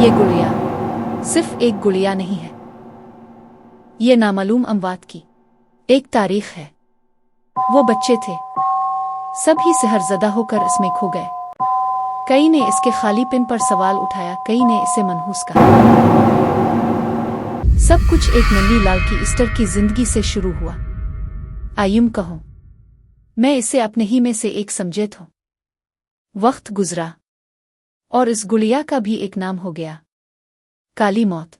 ये गुड़िया सिर्फ एक गुड़िया नहीं है, ये नामालूम अमवात की एक तारीख है। वो बच्चे थे, सब ही सिहरजदा होकर इसमें खो गए। कई ने इसके खालीपन पर सवाल उठाया, कई ने इसे मनहूस कहा। सब कुछ एक नन्ही लाल की ईस्टर की जिंदगी से शुरू हुआ। आयुम कहो, मैं इसे अपने ही में से एक समझे था। वक्त गुजरा और इस गुड़िया का भी एक नाम हो गया, काली मौत।